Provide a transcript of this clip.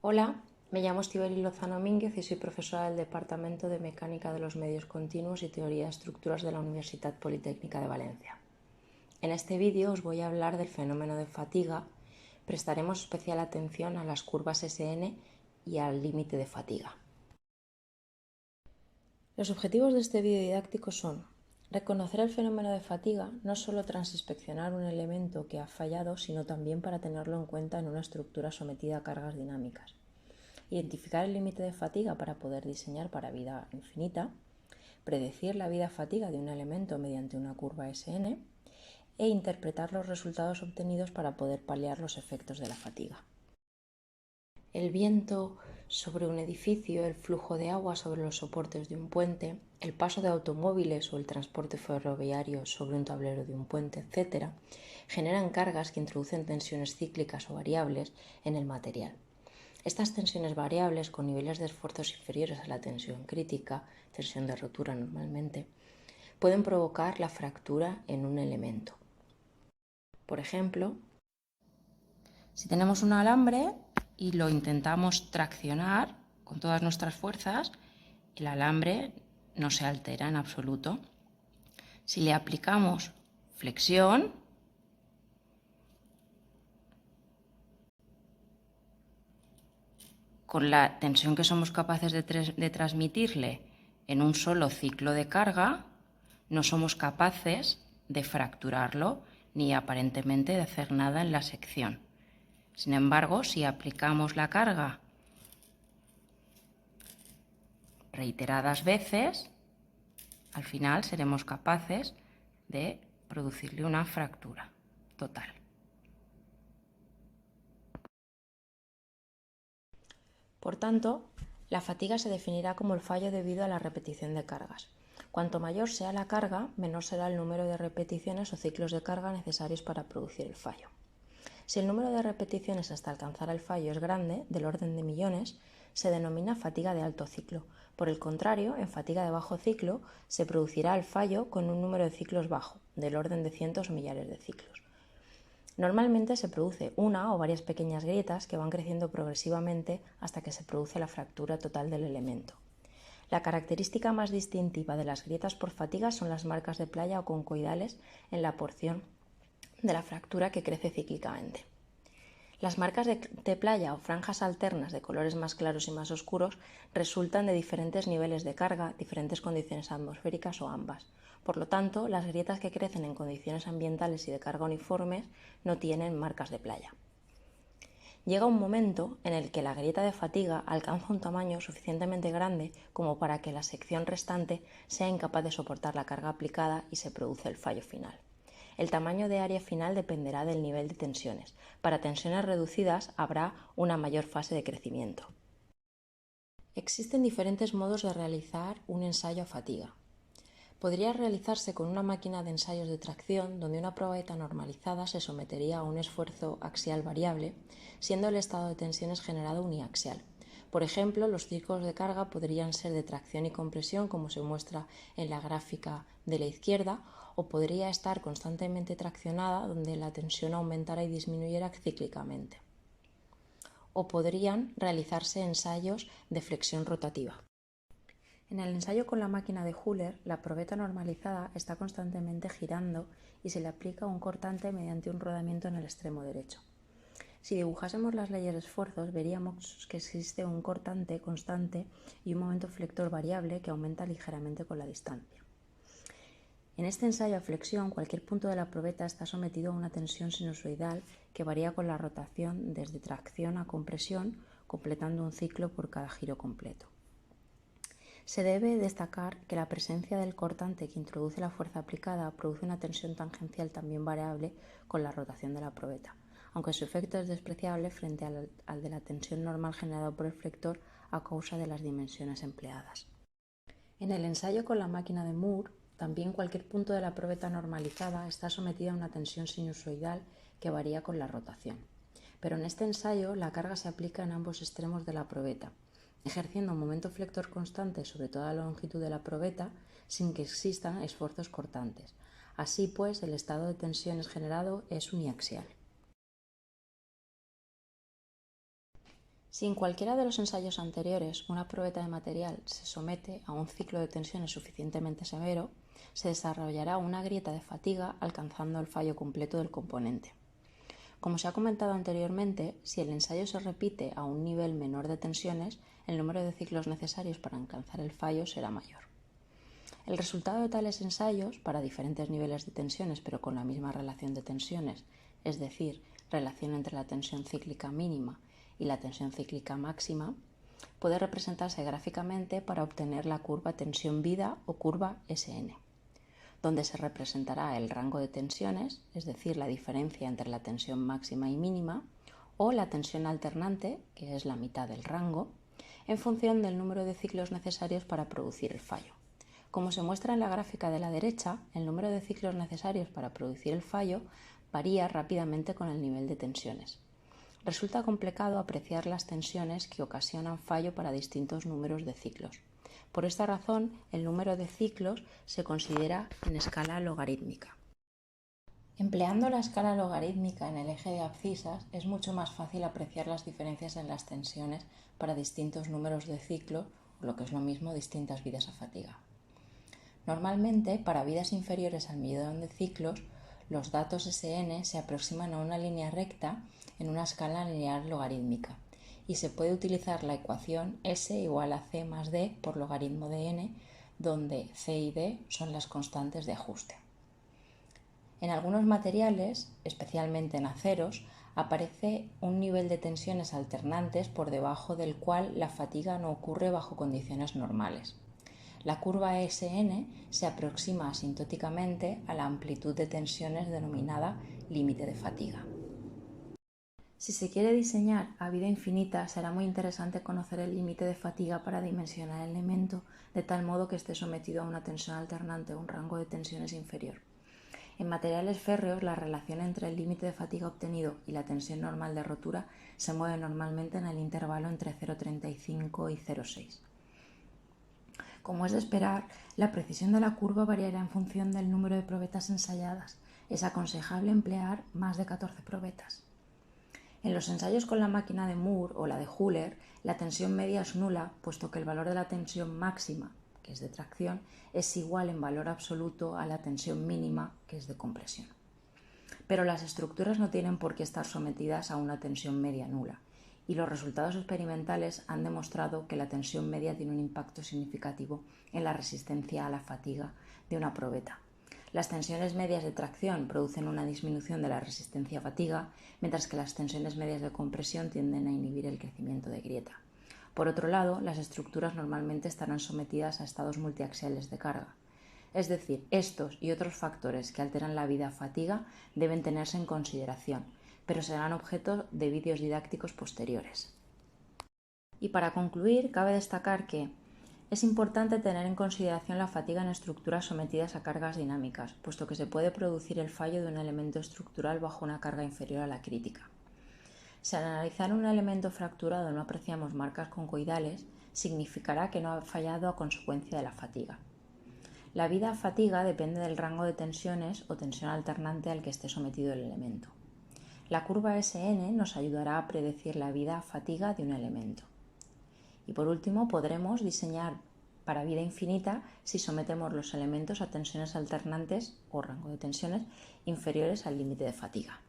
Hola, me llamo Estíbaliz Lozano Mínguez y soy profesora del Departamento de Mecánica de los Medios Continuos y Teoría de Estructuras de la Universidad Politécnica de Valencia. En este vídeo os voy a hablar del fenómeno de fatiga. Prestaremos especial atención a las curvas SN y al límite de fatiga. Los objetivos de este vídeo didáctico son reconocer el fenómeno de fatiga, no solo tras inspeccionar un elemento que ha fallado, sino también para tenerlo en cuenta en una estructura sometida a cargas dinámicas. Identificar el límite de fatiga para poder diseñar para vida infinita, predecir la vida-fatiga de un elemento mediante una curva SN e interpretar los resultados obtenidos para poder paliar los efectos de la fatiga. El viento sobre un edificio, el flujo de agua sobre los soportes de un puente, el paso de automóviles o el transporte ferroviario sobre un tablero de un puente, etc., generan cargas que introducen tensiones cíclicas o variables en el material. Estas tensiones variables, con niveles de esfuerzos inferiores a la tensión crítica, tensión de rotura normalmente, pueden provocar la fractura en un elemento. Por ejemplo, si tenemos un alambre y lo intentamos traccionar con todas nuestras fuerzas, el alambre no se altera en absoluto. Si le aplicamos flexión, con la tensión que somos capaces de transmitirle en un solo ciclo de carga, no somos capaces de fracturarlo ni aparentemente de hacer nada en la sección. Sin embargo, si aplicamos la carga reiteradas veces, al final seremos capaces de producirle una fractura total. Por tanto, la fatiga se definirá como el fallo debido a la repetición de cargas. Cuanto mayor sea la carga, menor será el número de repeticiones o ciclos de carga necesarios para producir el fallo. Si el número de repeticiones hasta alcanzar el fallo es grande, del orden de millones, se denomina fatiga de alto ciclo. Por el contrario, en fatiga de bajo ciclo se producirá el fallo con un número de ciclos bajo, del orden de cientos o millares de ciclos. Normalmente se produce una o varias pequeñas grietas que van creciendo progresivamente hasta que se produce la fractura total del elemento. La característica más distintiva de las grietas por fatiga son las marcas de playa o concoidales en la porción de la fractura que crece cíclicamente. Las marcas de playa o franjas alternas de colores más claros y más oscuros resultan de diferentes niveles de carga, diferentes condiciones atmosféricas o ambas. Por lo tanto, las grietas que crecen en condiciones ambientales y de carga uniformes no tienen marcas de playa. Llega un momento en el que la grieta de fatiga alcanza un tamaño suficientemente grande como para que la sección restante sea incapaz de soportar la carga aplicada y se produce el fallo final. El tamaño de área final dependerá del nivel de tensiones. Para tensiones reducidas habrá una mayor fase de crecimiento. Existen diferentes modos de realizar un ensayo a fatiga. Podría realizarse con una máquina de ensayos de tracción donde una probeta normalizada se sometería a un esfuerzo axial variable, siendo el estado de tensiones generado uniaxial. Por ejemplo, los círculos de carga podrían ser de tracción y compresión, como se muestra en la gráfica de la izquierda, o podría estar constantemente traccionada, donde la tensión aumentara y disminuyera cíclicamente. O podrían realizarse ensayos de flexión rotativa. En el ensayo con la máquina de Huller, la probeta normalizada está constantemente girando y se le aplica un cortante mediante un rodamiento en el extremo derecho. Si dibujásemos las leyes de esfuerzos, veríamos que existe un cortante constante y un momento flector variable que aumenta ligeramente con la distancia. En este ensayo a flexión, cualquier punto de la probeta está sometido a una tensión sinusoidal que varía con la rotación desde tracción a compresión, completando un ciclo por cada giro completo. Se debe destacar que la presencia del cortante que introduce la fuerza aplicada produce una tensión tangencial también variable con la rotación de la probeta, aunque su efecto es despreciable frente al de la tensión normal generada por el flector a causa de las dimensiones empleadas. En el ensayo con la máquina de Moore, también cualquier punto de la probeta normalizada está sometida a una tensión sinusoidal que varía con la rotación. Pero en este ensayo la carga se aplica en ambos extremos de la probeta, ejerciendo un momento flector constante sobre toda la longitud de la probeta sin que existan esfuerzos cortantes. Así pues, el estado de tensiones generado es uniaxial. Si en cualquiera de los ensayos anteriores una probeta de material se somete a un ciclo de tensiones suficientemente severo, se desarrollará una grieta de fatiga alcanzando el fallo completo del componente. Como se ha comentado anteriormente, si el ensayo se repite a un nivel menor de tensiones, el número de ciclos necesarios para alcanzar el fallo será mayor. El resultado de tales ensayos, para diferentes niveles de tensiones pero con la misma relación de tensiones, es decir, relación entre la tensión cíclica mínima y la tensión cíclica máxima, puede representarse gráficamente para obtener la curva tensión-vida o curva SN, donde se representará el rango de tensiones, es decir, la diferencia entre la tensión máxima y mínima, o la tensión alternante, que es la mitad del rango, en función del número de ciclos necesarios para producir el fallo. Como se muestra en la gráfica de la derecha, el número de ciclos necesarios para producir el fallo varía rápidamente con el nivel de tensiones. Resulta complicado apreciar las tensiones que ocasionan fallo para distintos números de ciclos. Por esta razón, el número de ciclos se considera en escala logarítmica. Empleando la escala logarítmica en el eje de abscisas, es mucho más fácil apreciar las diferencias en las tensiones para distintos números de ciclos, o lo que es lo mismo, distintas vidas a fatiga. Normalmente, para vidas inferiores al millón de ciclos, los datos SN se aproximan a una línea recta en una escala lineal logarítmica y se puede utilizar la ecuación S igual a C más D por logaritmo de N, donde C y D son las constantes de ajuste. En algunos materiales, especialmente en aceros, aparece un nivel de tensiones alternantes por debajo del cual la fatiga no ocurre bajo condiciones normales. La curva SN se aproxima asintóticamente a la amplitud de tensiones denominada límite de fatiga. Si se quiere diseñar a vida infinita, será muy interesante conocer el límite de fatiga para dimensionar el elemento de tal modo que esté sometido a una tensión alternante o un rango de tensiones inferior. En materiales férreos, la relación entre el límite de fatiga obtenido y la tensión normal de rotura se mueve normalmente en el intervalo entre 0,35 y 0,6. Como es de esperar, la precisión de la curva variará en función del número de probetas ensayadas. Es aconsejable emplear más de 14 probetas. En los ensayos con la máquina de Moore o la de Huller, la tensión media es nula, puesto que el valor de la tensión máxima, que es de tracción, es igual en valor absoluto a la tensión mínima, que es de compresión. Pero las estructuras no tienen por qué estar sometidas a una tensión media nula, y los resultados experimentales han demostrado que la tensión media tiene un impacto significativo en la resistencia a la fatiga de una probeta. Las tensiones medias de tracción producen una disminución de la resistencia a fatiga, mientras que las tensiones medias de compresión tienden a inhibir el crecimiento de grieta. Por otro lado, las estructuras normalmente estarán sometidas a estados multiaxiales de carga. Es decir, estos y otros factores que alteran la vida a fatiga deben tenerse en consideración, pero serán objeto de vídeos didácticos posteriores. Y para concluir, cabe destacar que es importante tener en consideración la fatiga en estructuras sometidas a cargas dinámicas, puesto que se puede producir el fallo de un elemento estructural bajo una carga inferior a la crítica. Si al analizar un elemento fracturado no apreciamos marcas concoidales, significará que no ha fallado a consecuencia de la fatiga. La vida a fatiga depende del rango de tensiones o tensión alternante al que esté sometido el elemento. La curva SN nos ayudará a predecir la vida a fatiga de un elemento. Y por último, podremos diseñar para vida infinita si sometemos los elementos a tensiones alternantes o rango de tensiones inferiores al límite de fatiga.